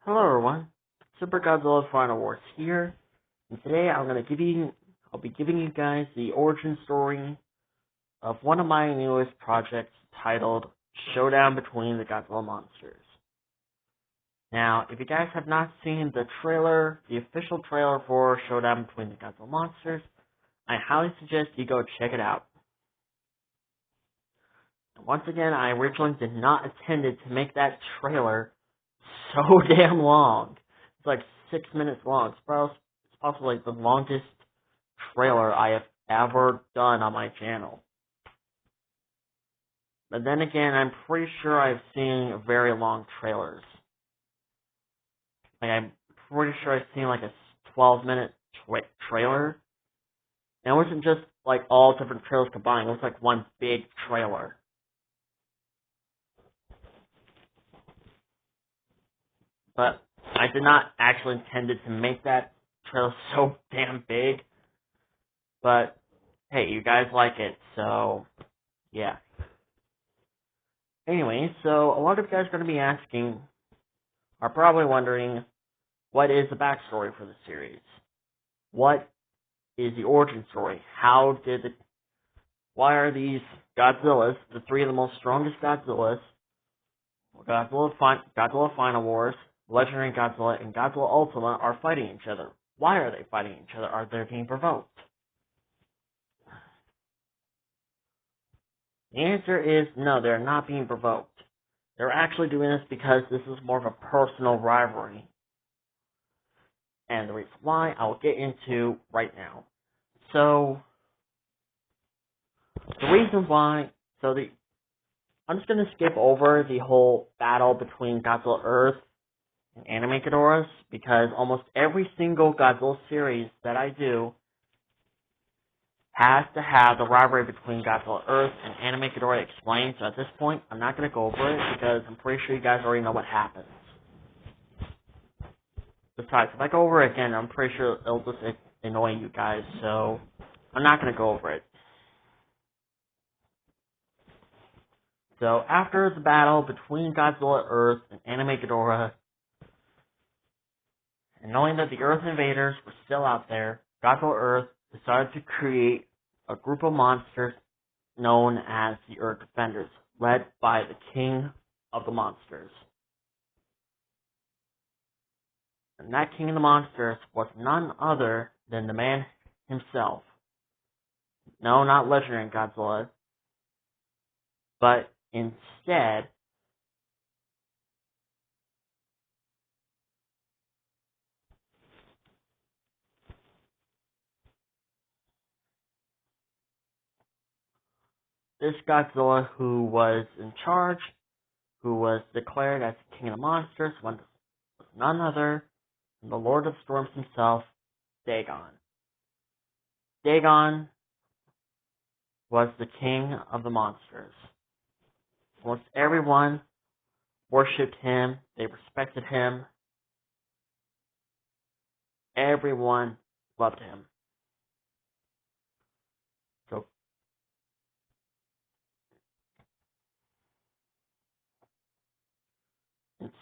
Hello everyone, Super Godzilla Final Wars here, and today I'll be giving you guys the origin story of one of my newest projects titled Showdown Between the Godzilla Monsters. Now, if you guys have not seen the official trailer for Showdown Between the Godzilla Monsters, I highly suggest you go check it out. And once again, I originally did not intend to make that trailer so damn long. It's like 6 minutes long. It's possibly like the longest trailer I have ever done on my channel. But then again, I'm pretty sure I've seen very long trailers. Like, I'm pretty sure I've seen like a 12-minute trailer. And it wasn't just like all different trailers combined. It was like one big trailer. But I did not actually intend to make that trailer so damn big. But hey, you guys like it, so yeah. Anyway, so a lot of you guys are going to be are probably wondering, what is the backstory for the series? What is the origin story? Why are these Godzillas, the three of the most strongest Godzillas, Godzilla Final Wars, Legendary Godzilla, and Godzilla Ultima are fighting each other? Why are they fighting each other? Are they being provoked? The answer is no, they're not being provoked. They're actually doing this because this is more of a personal rivalry. And the reason why, I'll get into right now. So, the reason why, I'm just going to skip over the whole battle between Godzilla Earth and Anime Ghidorahs, because almost every single Godzilla series that I do has to have the rivalry between Godzilla Earth and Anime Ghidorah explained, so at this point, I'm not going to go over it, because I'm pretty sure you guys already know what happens. Besides, if I go over it again, I'm pretty sure it'll just annoy you guys, so I'm not going to go over it. So, after the battle between Godzilla Earth and Anime Ghidorah, and knowing that the Earth invaders were still out there, Godzilla Earth decided to create a group of monsters known as the Earth Defenders, led by the King of the Monsters. And that King of the Monsters was none other than the man himself. No, not Legendary Godzilla, but instead, this Godzilla who was in charge, who was declared as King of the Monsters, was none other than the Lord of Storms himself, Dagon. Dagon was the King of the Monsters. Almost everyone worshipped him, they respected him, everyone loved him.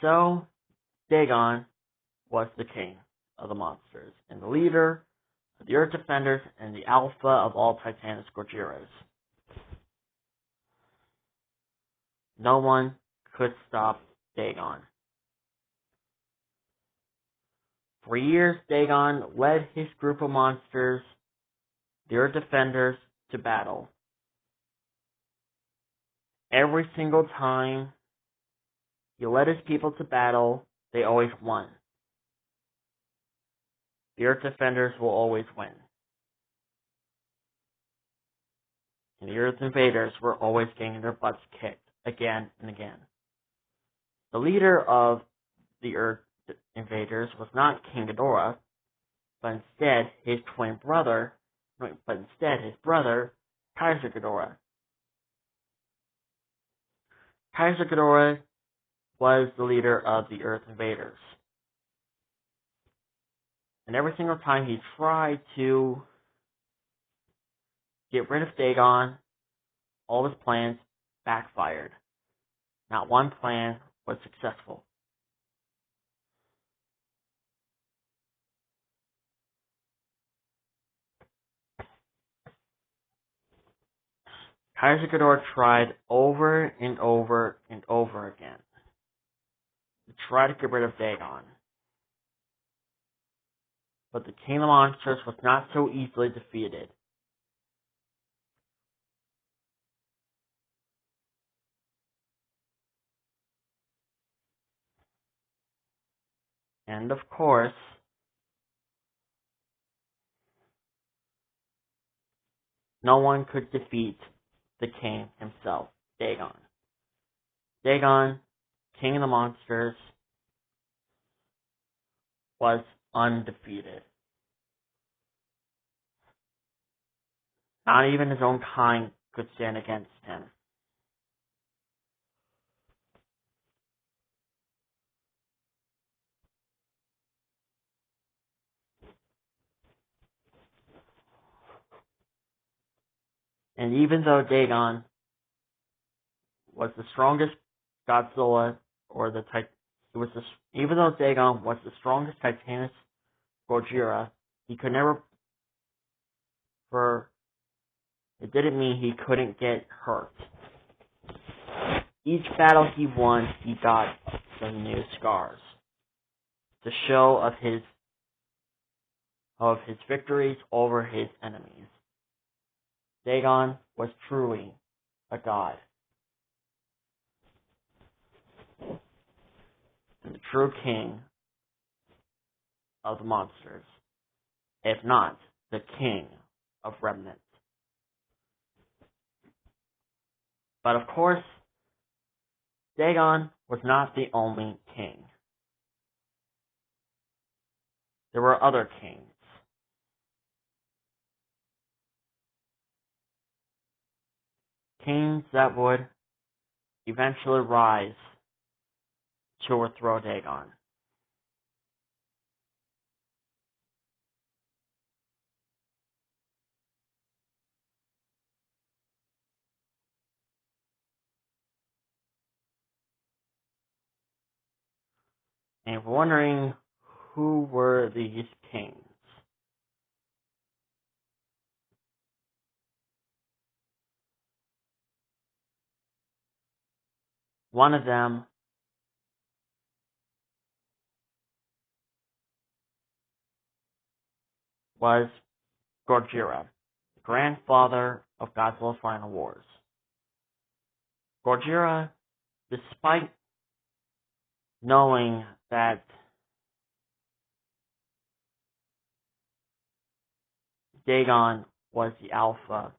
So Dagon was the king of the monsters, and the leader of the Earth Defenders, and the alpha of all Titanus Gorgiras. No one could stop Dagon. For years, Dagon led his group of monsters, the Earth Defenders, to battle. Every single time he led his people to battle, they always won. The Earth Defenders will always win. And the Earth Invaders were always getting their butts kicked again and again. The leader of the Earth Invaders was not King Ghidorah, but instead his brother, Kaiser Ghidorah. Kaiser Ghidorah was the leader of the Earth Invaders. And every single time he tried to get rid of Dagon, all his plans backfired. Not one plan was successful. Kaiser Ghidorah tried over and over and over again to try to get rid of Dagon. But the King of Monsters was not so easily defeated. And of course, no one could defeat the king himself, Dagon. Dagon, King of the Monsters, was undefeated. Not even his own kind could stand against him. And even though Dagon was the strongest Godzilla, even though Dagon was the strongest Titanus Gojira, he could never, it didn't mean he couldn't get hurt. Each battle he won, he got some new scars. The show of his victories over his enemies. Dagon was truly a god. And the true king of the monsters, if not the king of remnants. But of course, Dagon was not the only king. There were other kings. Kings that would eventually rise to overthrow Dagon. And if you're wondering who were these kings, one of them was Gojira, the grandfather of Godzilla's Final Wars. Gojira, despite knowing that Dagon was the alpha,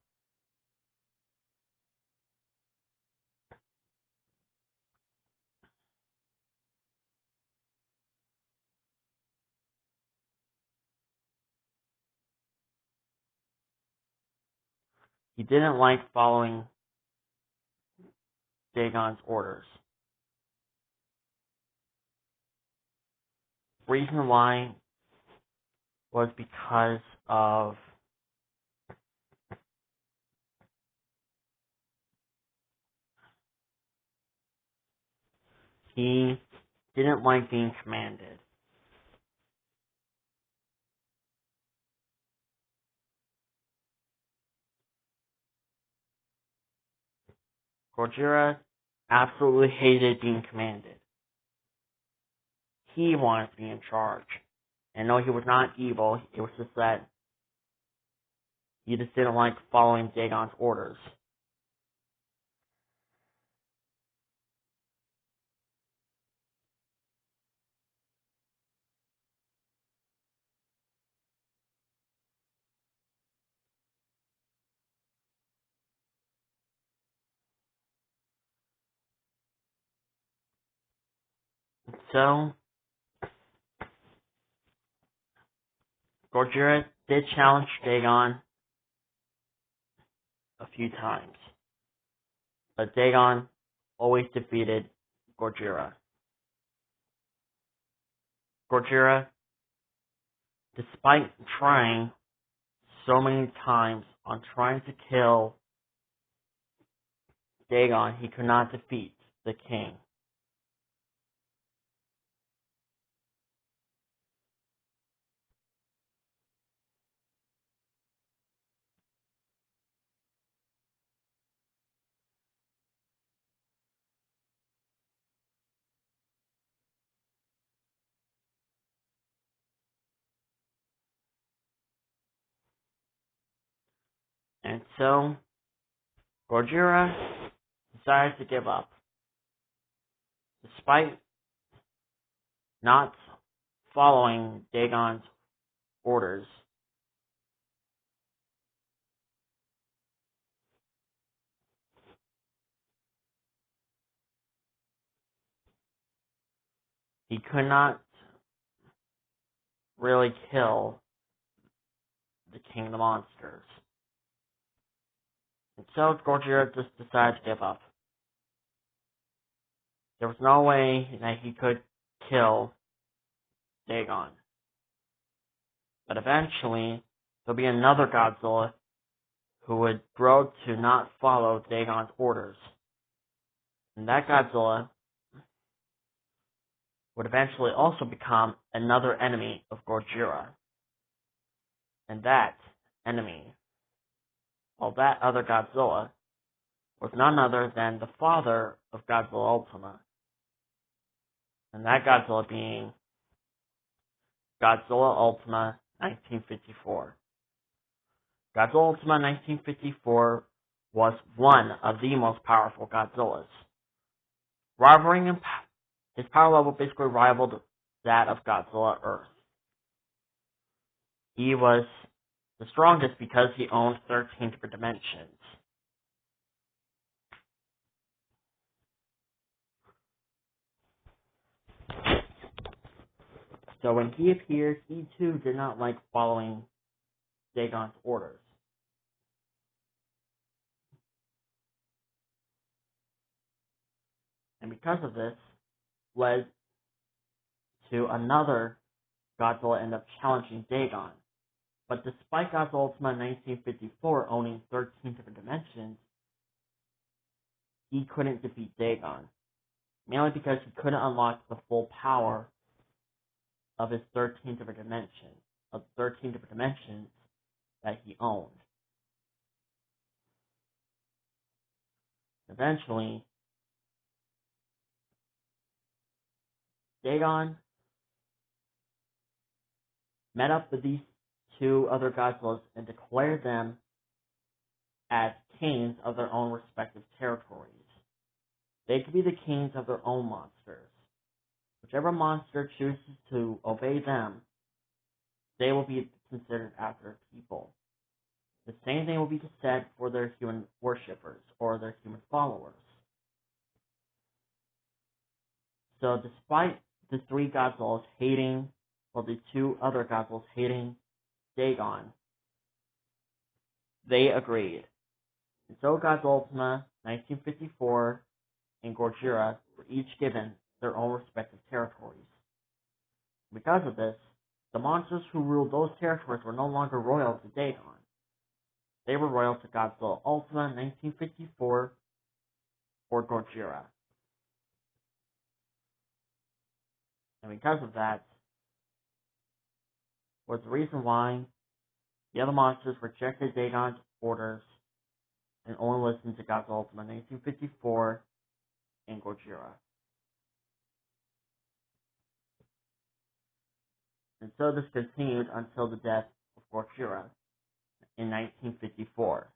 he didn't like following Dagon's orders. Reason why was because of he didn't like being commanded. Gojira absolutely hated being commanded. He wanted to be in charge. And no, he was not evil, it was just that he just didn't like following Dagon's orders. So, Gojira did challenge Dagon a few times, but Dagon always defeated Gojira. Gojira, despite trying so many times on trying to kill Dagon, he could not defeat the king. And so, Godzilla decided to give up. Despite not following Dagon's orders, he could not really kill the king of the monsters. And so Godzilla just decided to give up. There was no way that he could kill Dagon. But eventually, there'll be another Godzilla who would grow to not follow Dagon's orders. And that Godzilla would eventually also become another enemy of Godzilla. And that enemy, well, that other Godzilla, was none other than the father of Godzilla Ultima. And that Godzilla being Godzilla Ultima 1954. Godzilla Ultima 1954 was one of the most powerful Godzillas. His power level basically rivaled that of Godzilla Earth. He was the strongest because he owned 13 different dimensions. So when he appeared, he too did not like following Dagon's orders. And because of this, led to another Godzilla end up challenging Dagon. But despite Godzilla Ultima 1954 owning 13 different dimensions, he couldn't defeat Dagon. Mainly because he couldn't unlock the full power of his 13 different dimensions that he owned. Eventually, Dagon met up with these two other Godzillas and declared them as kings of their own respective territories. They could be the kings of their own monsters. Whichever monster chooses to obey them, they will be considered as their people. The same thing will be said for their human worshippers or their human followers. So despite the two other Godzillas hating Dagon, they agreed. And so Godzilla Ultima 1954 and Godzilla were each given their own respective territories. Because of this, the monsters who ruled those territories were no longer royal to Dagon. They were royal to Godzilla Ultima 1954 or Godzilla. And because of that, was the reason why the other monsters rejected Dagon's orders and only listened to Godzilla Ultima 1954 and Godzilla. And so this continued until the death of Godzilla in 1954.